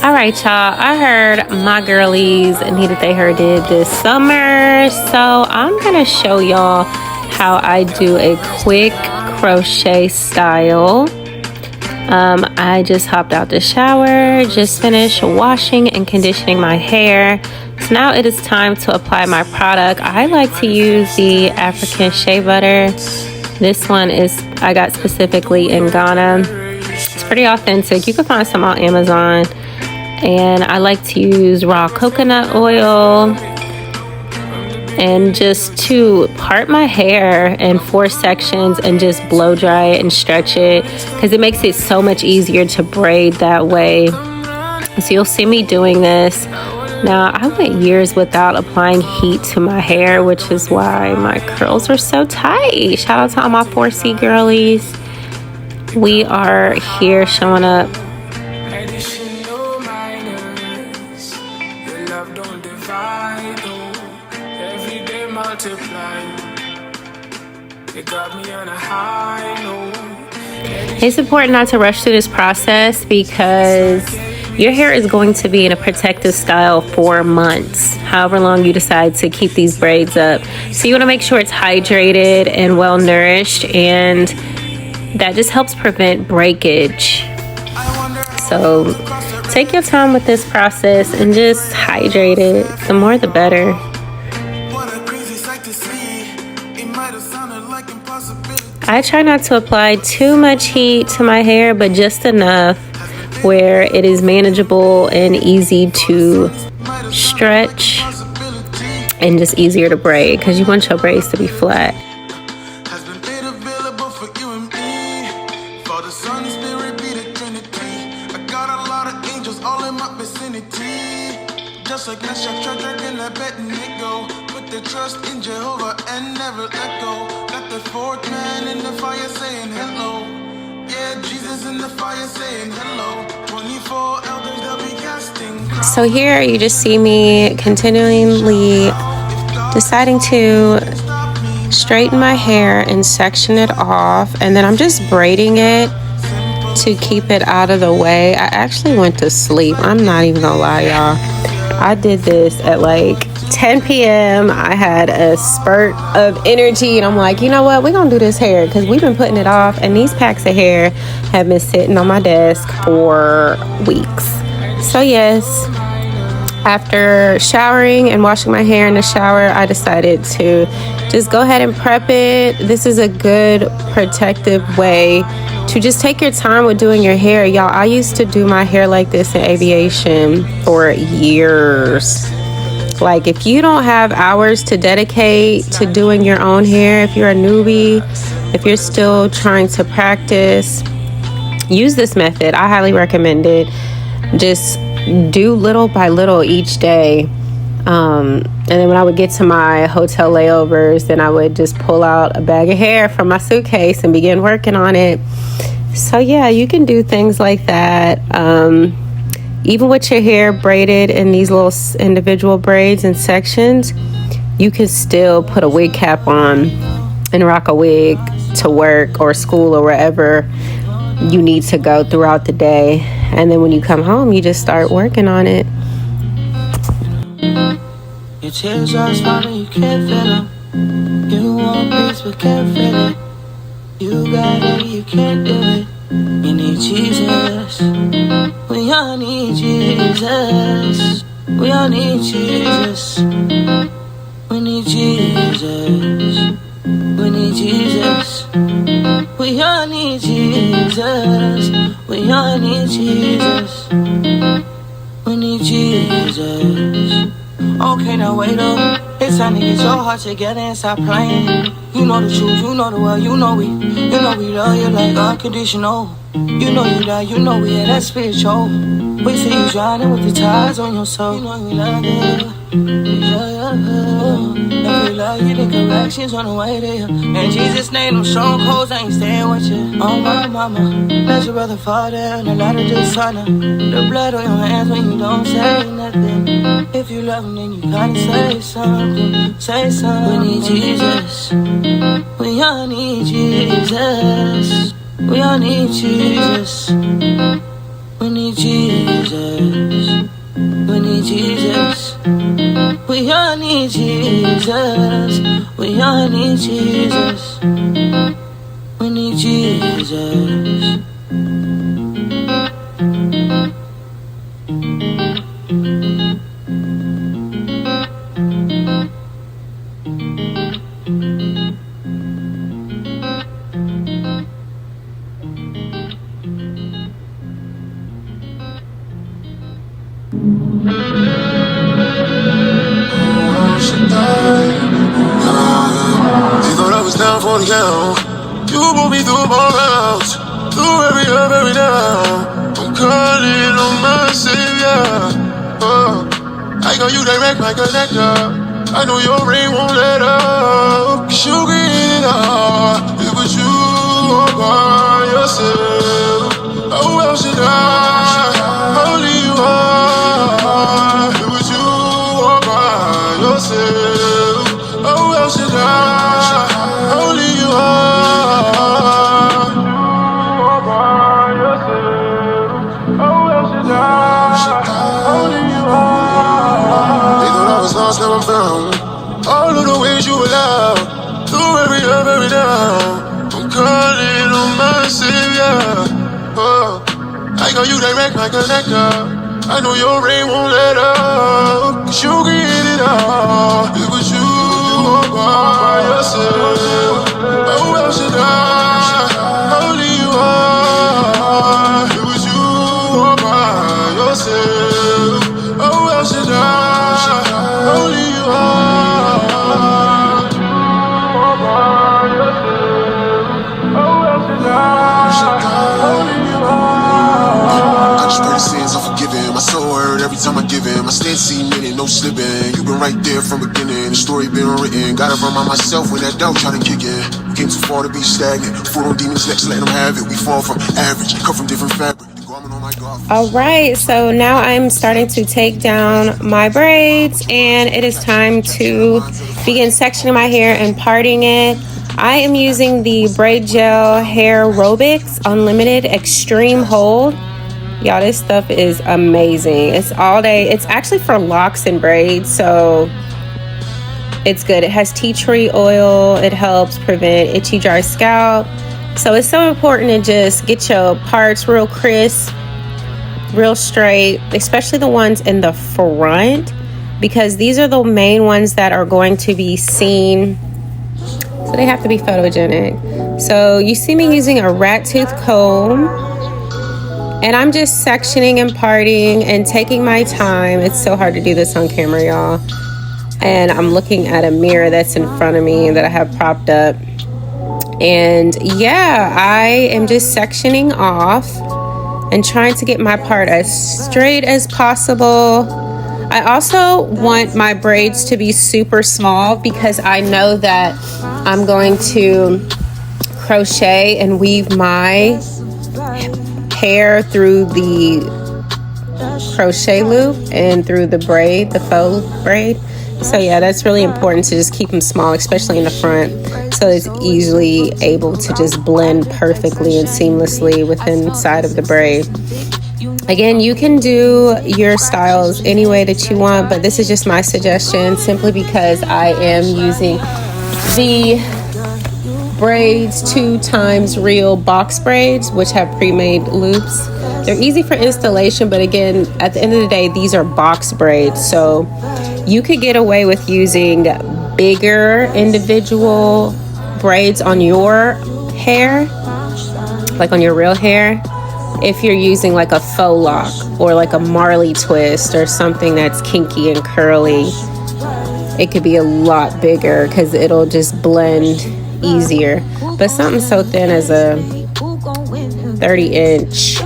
All right, y'all, I heard my girlies needed their hair did this summer, so I'm gonna show y'all how I do a quick crochet style. I just hopped out the shower, just finished washing and conditioning my hair. So now it is time to apply my product. I like to use the African shea butter. This one I got specifically in Ghana. It's pretty authentic. You can find some on Amazon. And I like to use raw coconut oil and just to part my hair in 4 sections and just blow dry it and stretch it, because it makes it so much easier to braid that way. So you'll see me doing this. Now, I went years without applying heat to my hair, which is why my curls are so tight. Shout out to all my 4C girlies. We are here showing up. It's important not to rush through this process because your hair is going to be in a protective style for months, however long you decide to keep these braids up. So you want to make sure it's hydrated and well nourished, and that just helps prevent breakage. So take your time with this process and just hydrate it. The more the better. I try not to apply too much heat to my hair, but just enough where it is manageable and easy to stretch and just easier to braid, because you want your braids to be flat. Trust in Jehovah and never let go. Got the 4th man in the fire saying hello. Yeah, Jesus in the fire saying hello. 24 elders they'll be casting. So here you just see me continually deciding to straighten my hair and section it off, and then I'm just braiding it to keep it out of the way. I actually went to sleep. I'm not even gonna lie, y'all. I did this at like 10 p.m. I had a spurt of energy, and I'm like, you know what, we're gonna do this hair because we've been putting it off, and these packs of hair have been sitting on my desk for weeks. So yes, after showering and washing my hair in the shower, I decided to just go ahead and prep it. This is a good protective way to just take your time with doing your hair. Y'all, I used to do my hair like this in aviation for years. Like, if you don't have hours to dedicate to doing your own hair, if you're a newbie, if you're still trying to practice, use this method. I highly recommend it. Just do little by little each day. And then when I would get to my hotel layovers, then I would just pull out a bag of hair from my suitcase and begin working on it. So yeah, you can do things like that. Even with your hair braided in these little individual braids and sections, you can still put a wig cap on and rock a wig to work or school or wherever you need to go throughout the day. And then when you come home, you just start working on it. Your tears are falling, you can't feel them. You want peace but can't feel it. You got it, you can't do it. You need Jesus. We all need Jesus. We all need Jesus. We need Jesus. We need Jesus. We all need Jesus. We all need Jesus. We need Jesus. Okay, now wait up. It's time to get your heart together and stop playing. You know the truth, you know the world, you know we love you like unconditional. You know you die, you know we are that spiritual. We see you drowning with the tides on your soul. You know we love you. If we love you, then corrections on the way there. In Jesus' name, them strong codes, I ain't staying with you. Oh my mama, let your brother fall down, the light of the sun. The blood on your hands when you don't say nothing. If you love him, then you gotta say something. Say something. We need Jesus. We all need Jesus. We all need Jesus. We need Jesus. need Jesus. We all need Jesus. We all need Jesus. We need Jesus. For the count, you put me through more rounds, through every up, every down. I'm calling on my savior. Oh, I know you direct my connector. I know your ring won't let up. You get it all. It was you all by yourself. Oh, well, should I? Only you are. It was you all by yourself. Oh, well, should I? Only you are. All by yourself. Oh, well, should I? Only you are. They thought I was lost, now I'm found. All of the ways you allowed. Through every up, every down. I'm calling on my savior. Oh, I know you direct my connector. I know your ring won't let up. 'Cause you get it all. It was you all by yourself. Oh, well, should I? Only you are. It was you all by yourself. Oh, well, should I? Only you are. All by yourself. Oh, well, should I? Only you are. I just pray the sins are forgiven. My soul hurt every time I give in. My stand cemented, no slipping. You've been right there from beginning. The story been written. Gotta remind myself when that doubt try to kick in. Came too far to be stagnant. Foot on demons next, letting them have it. We fall from average, cut from different fabric. The garment on my God. All right, so now I'm starting to take down my braids, and it is time to begin sectioning my hair and parting it. I am using the Braid Gel Hair Aerobics Unlimited Extreme Hold. Y'all, this stuff is amazing. It's all day. It's actually for locks and braids, so it's good. It has tea tree oil. It helps prevent itchy, dry scalp. So it's so important to just get your parts real crisp, real straight, especially the ones in the front, because these are the main ones that are going to be seen. So they have to be photogenic. So you see me using a rat tooth comb, and I'm just sectioning and parting and taking my time. It's so hard to do this on camera, y'all. And I'm looking at a mirror that's in front of me that I have propped up. And yeah, I am just sectioning off and trying to get my part as straight as possible. I also want my braids to be super small because I know that I'm going to crochet and weave my hair through the crochet loop and through the braid, the faux braid. So yeah, that's really important to just keep them small, especially in the front, so it's easily able to just blend perfectly and seamlessly within inside of the braid. Again, you can do your styles any way that you want, but this is just my suggestion simply because I am using the Braids 2x Real box braids, which have pre-made loops. They're easy for installation, but again, at the end of the day, these are box braids, so you could get away with using bigger individual braids on your hair, like on your real hair, if you're using like a faux lock or like a Marley twist or something that's kinky and curly. It could be a lot bigger because it'll just blend easier. But something so thin as a 30-inch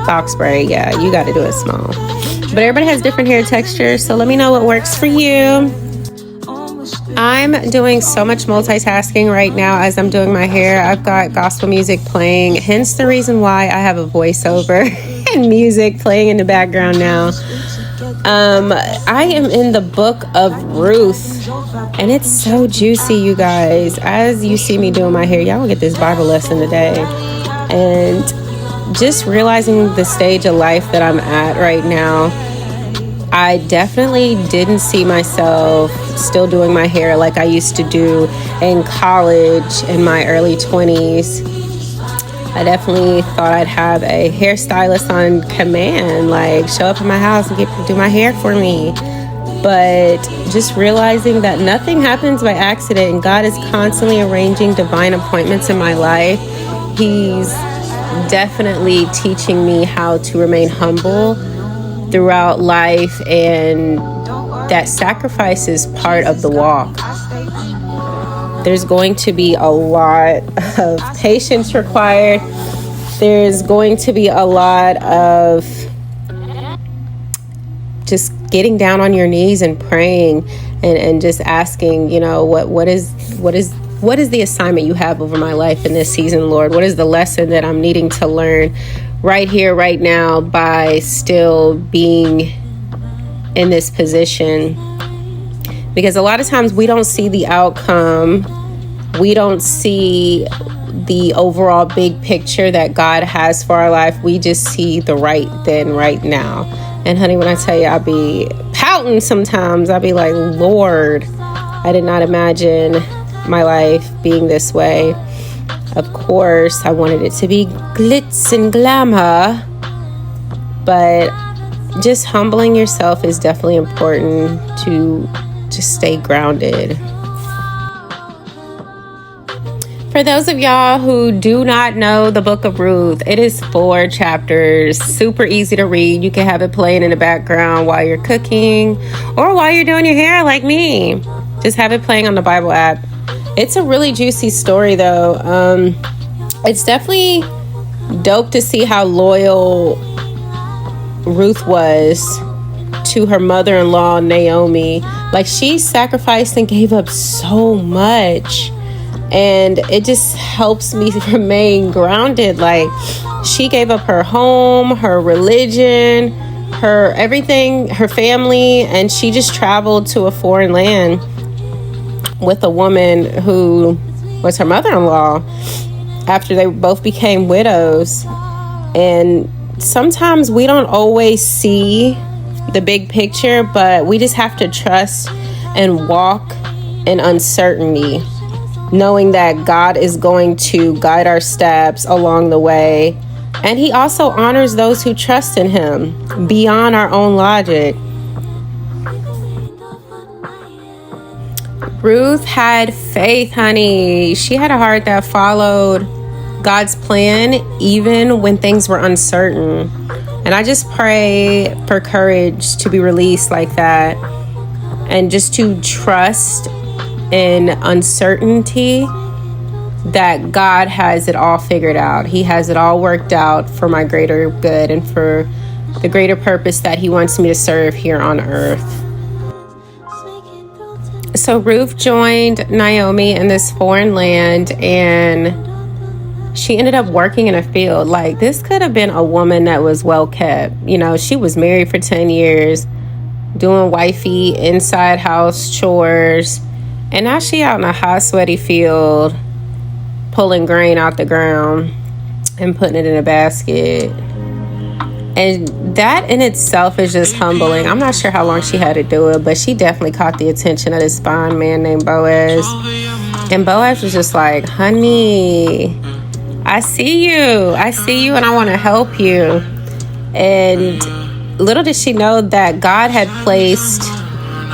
box braid, yeah, you got to do it small. But everybody has different hair textures, so let me know what works for you. I'm doing so much multitasking right now as I'm doing my hair. I've got gospel music playing, hence the reason why I have a voiceover and music playing in the background now. I am in the book of Ruth, and it's so juicy, you guys. As you see me doing my hair, y'all will get this Bible lesson today. And just realizing the stage of life that I'm at right now, I definitely didn't see myself still doing my hair like I used to do in college in my early 20s. I definitely thought I'd have a hairstylist on command, like show up at my house and do my hair for me. But just realizing that nothing happens by accident, and God is constantly arranging divine appointments in my life. He's definitely teaching me how to remain humble throughout life, and that sacrifice is part of the walk. There's going to be a lot of patience required. There's going to be a lot of just getting down on your knees and praying and just asking, what is the assignment you have over my life in this season, Lord? What is the lesson that I'm needing to learn right here, right now, by still being in this position? Because a lot of times we don't see the outcome. We don't see the overall big picture that God has for our life. We just see the right then, right now. And honey, when I tell you, I'll be pouting sometimes. I'll be like, Lord, I did not imagine my life being this way. Of course, I wanted it to be glitz and glamour, but just humbling yourself is definitely important to just stay grounded. For those of y'all who do not know the book of Ruth, it is 4 chapters, super easy to read. You can have it playing in the background while you're cooking or while you're doing your hair like me. Just have it playing on the Bible app. It's a really juicy story though. It's definitely dope to see how loyal Ruth was to her mother-in-law, Naomi. Like, she sacrificed and gave up so much. And it just helps me remain grounded. Like, she gave up her home, her religion, her everything, her family, and she just traveled to a foreign land with a woman who was her mother-in-law after they both became widows. And sometimes we don't always see the big picture, but we just have to trust and walk in uncertainty, knowing that God is going to guide our steps along the way. And he also honors those who trust in him beyond our own logic. Ruth had faith, honey. She had a heart that followed God's plan even when things were uncertain. And I just pray for courage to be released like that, and just to trust in uncertainty that God has it all figured out. He has it all worked out for my greater good and for the greater purpose that he wants me to serve here on earth. So Ruth joined Naomi in this foreign land, and she ended up working in a field. Like, this could have been a woman that was well kept. She was married for 10 years, doing wifey inside house chores. And now she out in a hot, sweaty field, pulling grain out the ground and putting it in a basket. And that in itself is just humbling. I'm not sure how long she had to do it, but she definitely caught the attention of this fine man named Boaz. And Boaz was just like, honey, I see you, and I want to help you. And little did she know that God had placed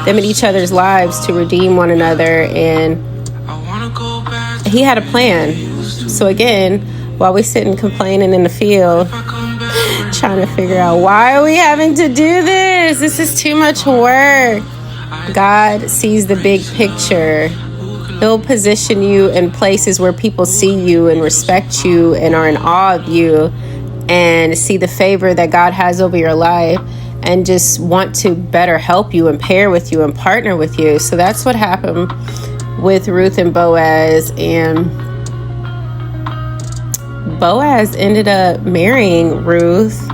them in each other's lives to redeem one another, and he had a plan. So again, while we sitting complaining in the field, trying to figure out, why are we having to do this? This is too much work. God sees the big picture. He'll position you in places where people see you and respect you and are in awe of you and see the favor that God has over your life, and just want to better help you and pair with you and partner with you. So that's what happened with Ruth and Boaz. And Boaz ended up marrying Ruth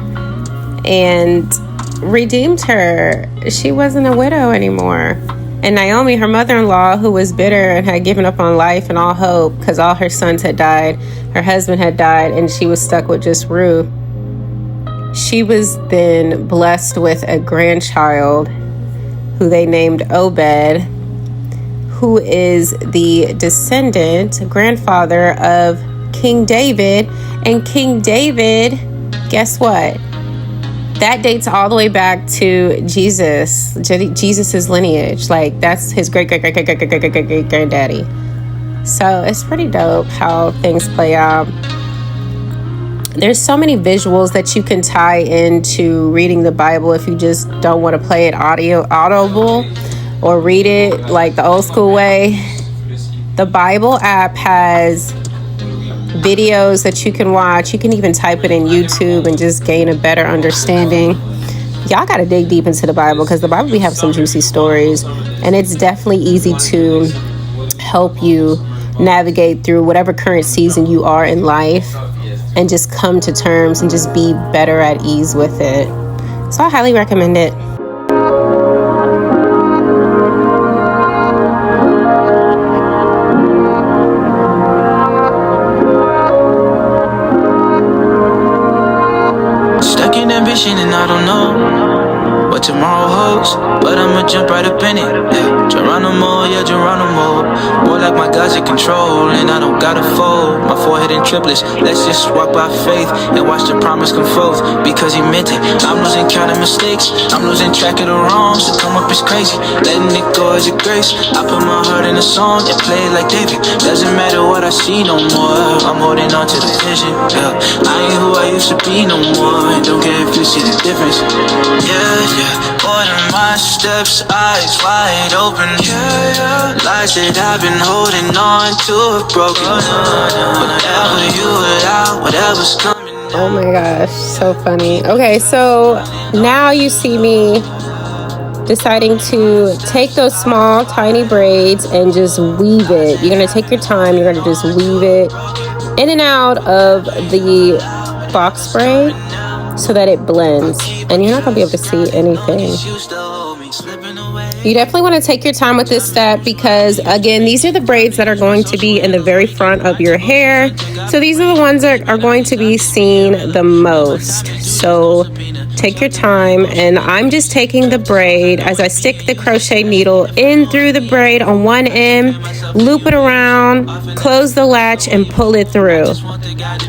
and redeemed her. She wasn't a widow anymore. And Naomi, her mother-in-law, who was bitter and had given up on life and all hope because all her sons had died, her husband had died, and she was stuck with just Ruth. She was then blessed with a grandchild who they named Obed, who is the grandfather of King David. And King David, guess what? That dates all the way back to Jesus's lineage. Like, that's his great granddaddy. So it's pretty dope how things play out. There's so many visuals that you can tie into reading the Bible if you just don't want to play it audible or read it like the old school way. The Bible app has videos that you can watch. You can even type it in YouTube and just gain a better understanding. Y'all got to dig deep into the Bible, because the Bible, we have some juicy stories, and it's definitely easy to help you navigate through whatever current season you are in life and just come to terms and just be better at ease with it. So I highly recommend it. Stuck in ambition and I don't know what tomorrow holds, but I'ma jump right up in it. Yeah. Geronimo. Boy, like my God's in control, and I don't gotta fold my forehead in triplets. Let's just walk by faith and watch the promise come forth, because he meant it. I'm losing count of mistakes, I'm losing track of the wrongs. To come up is crazy, letting it go is a grace. I put my heart in a song and play it like David. Doesn't matter what I see no more, I'm holding on to the vision. Yeah. I ain't who I used to be no more, and don't care if you see the difference. Yeah. Order my steps, eyes wide open. Lies that I've been holding on to have broken. Whatever you allow, whatever's coming. Oh my gosh, so funny. Okay, so now you see me deciding to take those small, tiny braids and just weave it. You're gonna take your time, you're gonna just weave it in and out of the box braid so that it blends, and you're not gonna be able to see anything. You definitely want to take your time with this step, because again, these are the braids that are going to be in the very front of your hair. So these are the ones that are going to be seen the most. So take your time, and I'm just taking the braid as I stick the crochet needle in through the braid on one end, loop it around, close the latch and pull it through.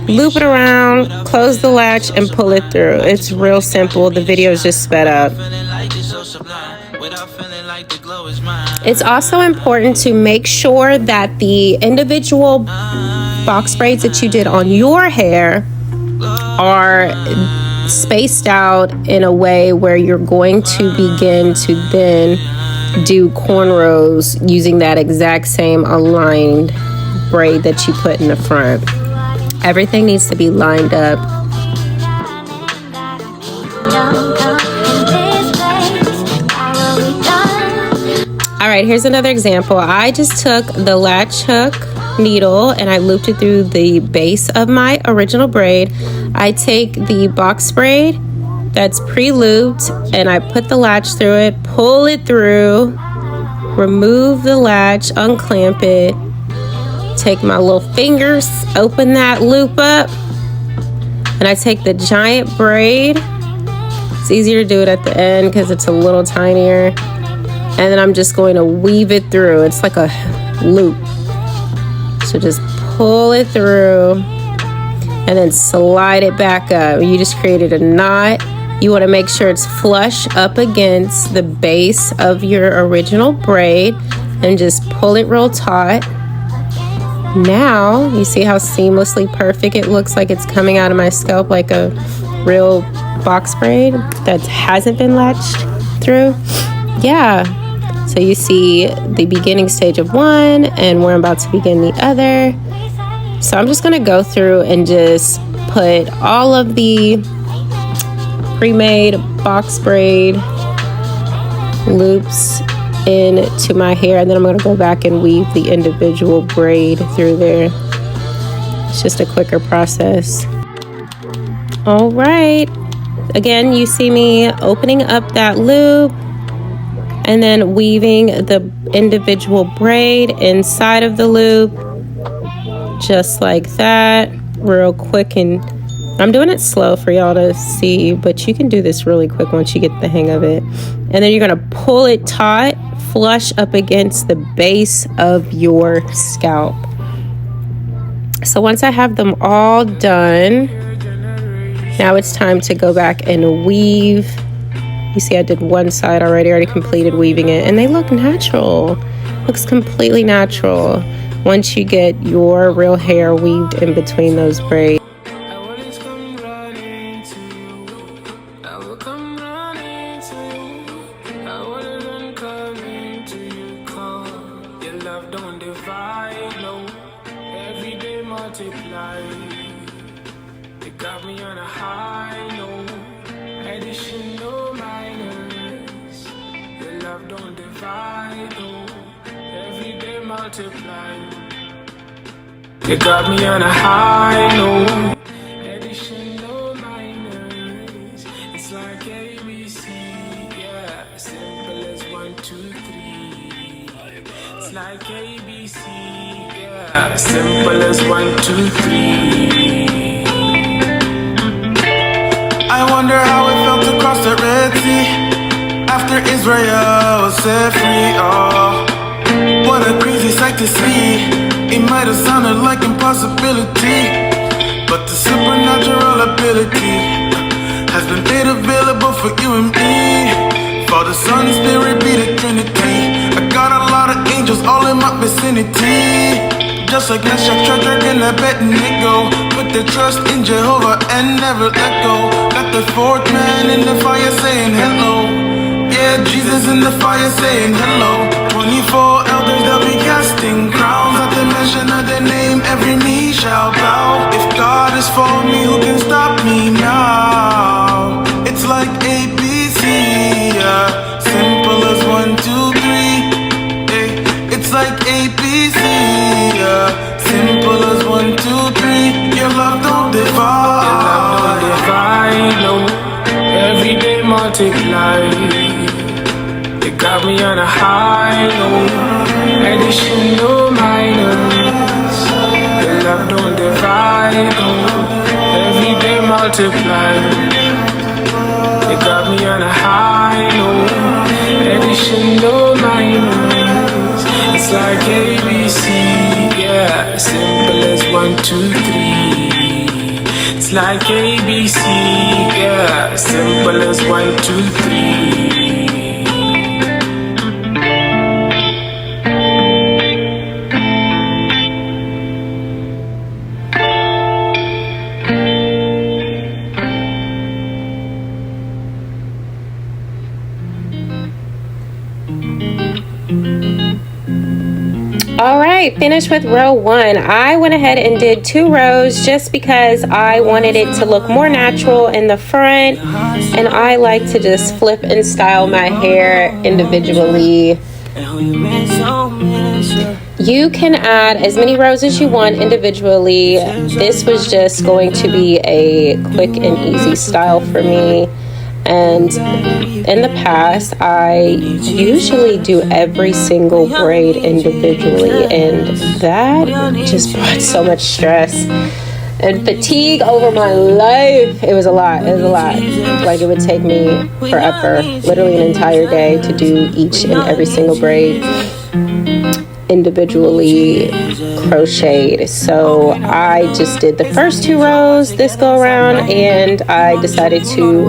Loop it around, close the latch and pull it through. It's real simple. The video is just sped up. It's also important to make sure that the individual box braids that you did on your hair are spaced out in a way where you're going to begin to then do cornrows using that exact same aligned braid that you put in the front. Everything needs to be lined up. All right, here's another example. I just took the latch hook needle and I looped it through the base of my original braid. I take the box braid that's pre-looped and I put the latch through it, pull it through, remove the latch, unclamp it, take my little fingers, open that loop up, and I take the giant braid. It's easier to do it at the end because it's a little tinier. And then I'm just going to weave it through. It's like a loop. So just pull it through and then slide it back up. You just created a knot. You want to make sure it's flush up against the base of your original braid and just pull it real taut. Now, you see how seamlessly perfect it looks, like it's coming out of my scalp like a real box braid that hasn't been latched through. Yeah. So you see the beginning stage of one and we're about to begin the other. So I'm just going to go through and just put all of the pre-made box braid loops into my hair, and then I'm going to go back and weave the individual braid through there. It's just a quicker process. All right. Again, you see me opening up that loop and then weaving the individual braid inside of the loop, just like that, real quick and I'm doing it slow for y'all to see, but you can do this really quick once you get the hang of it. And then you're gonna pull it taut, flush up against the base of your scalp. So once I have them all done, now it's time to go back and weave. You see I did one side already completed weaving it, and they look natural. Looks completely natural once you get your real hair weaved in between those braids. You got me on a high note. Additional minors. It's like ABC, yeah. Simple as 1, 2, 3. It's like ABC, yeah. Simple as 1, 2, 3. I wonder how it felt to cross the Red Sea after Israel was set free. Oh, what a crazy sight to see. It might have sounded like impossibility, but the supernatural ability has been made available for you and me. Father, Son, and Spirit be the Trinity. I got a lot of angels all in my vicinity. Just like Meshach, Shadrach, and Abednego, put their trust in Jehovah and never let go. Got the fourth man in the fire saying hello. Yeah, Jesus in the fire saying hello. 24 elders, they'll be casting crowns. At the mention of their name, every knee shall bow. If God is for me, who can stop me now? It's like ABC, yeah. Simple as 1, 2, 3. Hey, it's like ABC, yeah. Simple as 1, 2, 3. Your love don't divide. Your love don't divide, no. Every day multiply. You got me on a high note. Additional minors. Your love don't divide, no. Every day multiply. You got me on a high note. Additional minors. It's like ABC, yeah. Simple as 1, 2, 3. It's like ABC, yeah. Simple as 1, 2, 3. All right, finished with row 1. I went ahead and did 2 rows just because I wanted it to look more natural in the front, and I like to just flip and style my hair individually. You can add as many rows as you want individually. This was just going to be a quick and easy style for me. And in the past, I usually do every single braid individually, and that just brought so much stress and fatigue over my life. It was a lot. Like, it would take me forever, literally an entire day, to do each and every single braid individually crocheted. So I just did the first 2 rows this go around, and I decided to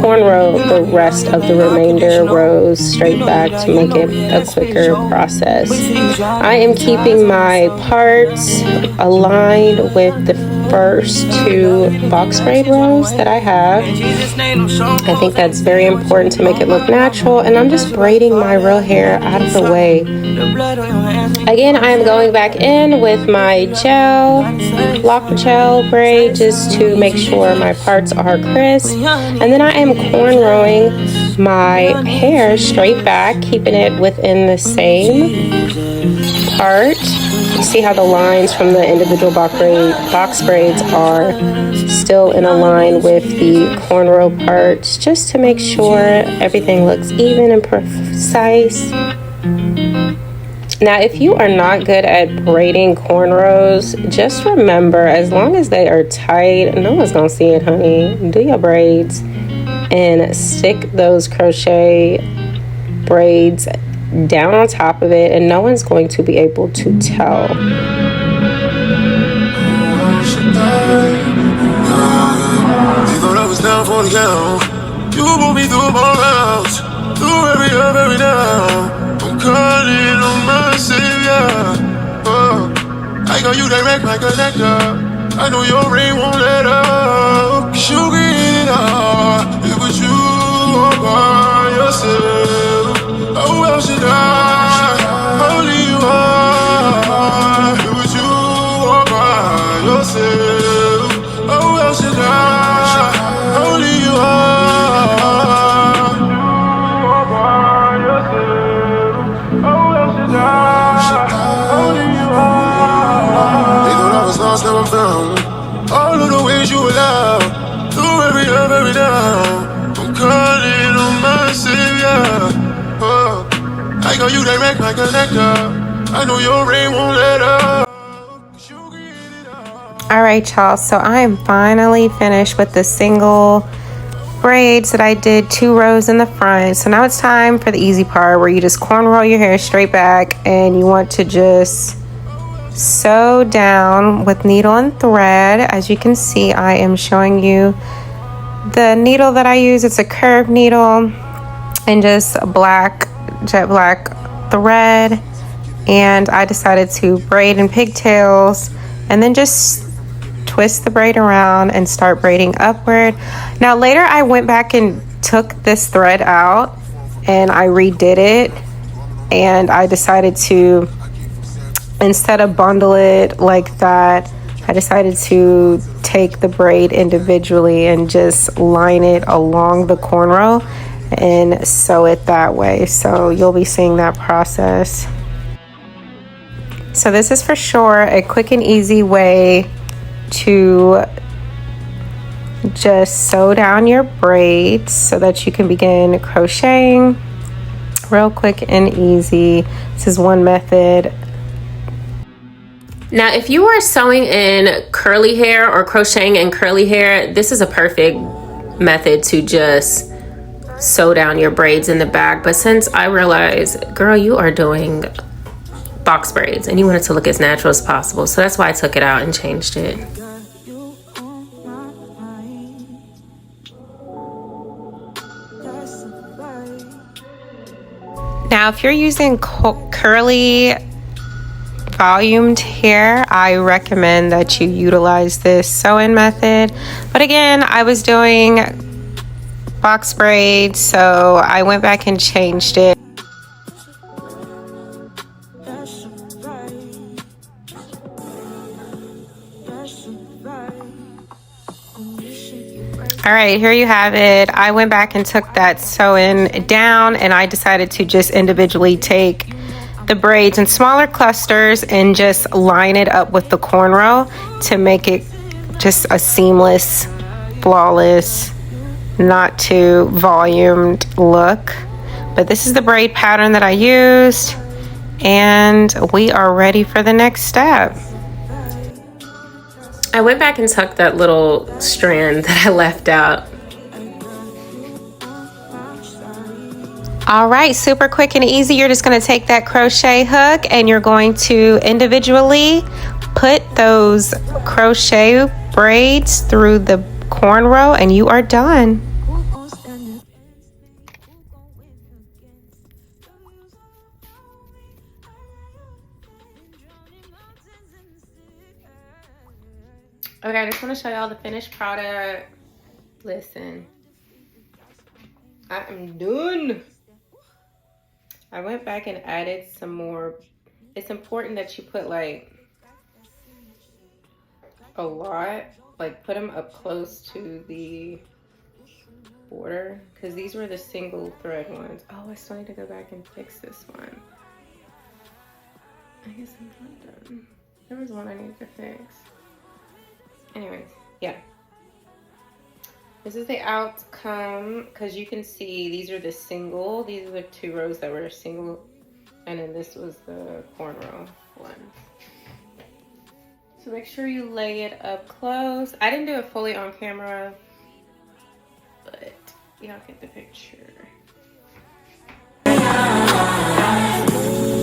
cornrow the rest of the remainder rows straight back to make it a quicker process. I am keeping my parts aligned with the first 2 box braid rows that I have. I think that's very important to make it look natural, and I'm just braiding my real hair out of the way. Again, I am going back in with my gel, lock gel braid, just to make sure my parts are crisp. And then I am cornrowing my hair straight back, keeping it within the same part. You see how the lines from the individual box braids are still in a line with the cornrow parts, just to make sure everything looks even and precise. Now, if you are not good at braiding cornrows, just remember, as long as they are tight, no one's gonna see it, honey. Do your braids and stick those crochet braids down on top of it, and no one's going to be able to tell. You thought I was down for the count. You moved me through more rounds, through every up, every down. I'm calling on my savior. Oh, I got you direct, my connector. I know your ring won't let up. 'Cause you get it all. It was you all by yourself. Oh, else should I? Only you are. It was you all by yourself. Oh, else should I? Only you are. All by yourself. Oh, else should I? Only you are. They thought I was lost, now I'm found. All of the ways you allow, through every up, every down. I'm calling on my savior. Oh, I got you direct, my connector. I know your rain won't let up. All right, y'all, so I am finally finished with the single braids that I did 2 rows in the front. So now it's time for the easy part, where you just cornrow your hair straight back, and you want to just sew down with needle and thread. As you can see, I am showing you the needle that I use. It's a curved needle and just black, jet black thread. And I decided to braid in pigtails and then just twist the braid around and start braiding upward. Now later I went back and took this thread out and I redid it, and I decided to, instead of bundle it like that, I decided to take the braid individually and just line it along the cornrow and sew it that way. So you'll be seeing that process. So this is for sure a quick and easy way to just sew down your braids so that you can begin crocheting real quick and easy. This is one method. Now, if you are sewing in curly hair or crocheting in curly hair, this is a perfect method to just sew down your braids in the back. But since I realized, girl, you are doing box braids and you want it to look as natural as possible, so that's why I took it out and changed it. Now, if you're using curly volumed hair, I recommend that you utilize this sew-in method. But again, I was doing box braids, so I went back and changed it. All right, here you have it. I went back and took that sew-in down, and I decided to just individually take the braids in smaller clusters and just line it up with the cornrow to make it just a seamless, flawless, not too volumed look. But this is the braid pattern that I used, and we are ready for the next step. I went back and tucked that little strand that I left out. All right, super quick and easy. You're just going to take that crochet hook and you're going to individually put those crochet braids through the cornrow and you are done. Okay, I just want to show y'all the finished product. Listen, I am done. I went back and added some more. It's important that you put like a lot, like put them up close to the border, because these were the single thread ones. Oh, I still need to go back and fix this one. I guess I'm not done. There was one I needed to fix. Anyways, yeah. This is the outcome, because you can see these are the 2 rows that were single And then this was the cornrow one. So make sure you lay it up close. I didn't do it fully on camera, but y'all get the picture.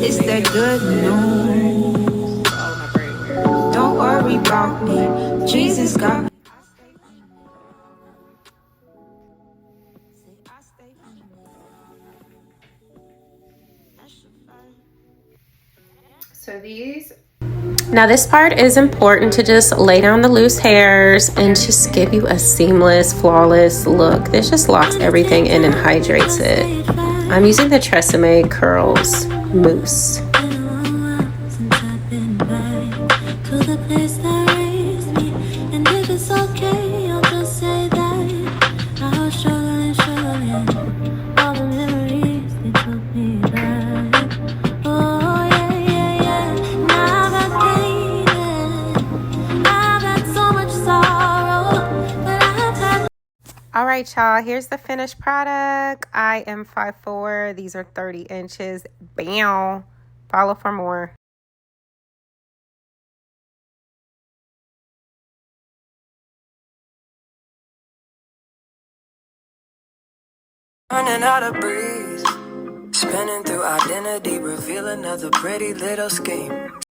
It's that good news. All my braid wear. Don't worry about me. Jesus got me. So these, now this part is important to just lay down the loose hairs and just give you a seamless, flawless look. This just locks everything in and hydrates it. I'm using the TRESemmé Curls Mousse. All right, y'all, here's the finished product. I am 5'4". These are 30 inches. Bam. Follow for more. Running out of breeze, spinning through identity, reveal another pretty little scheme.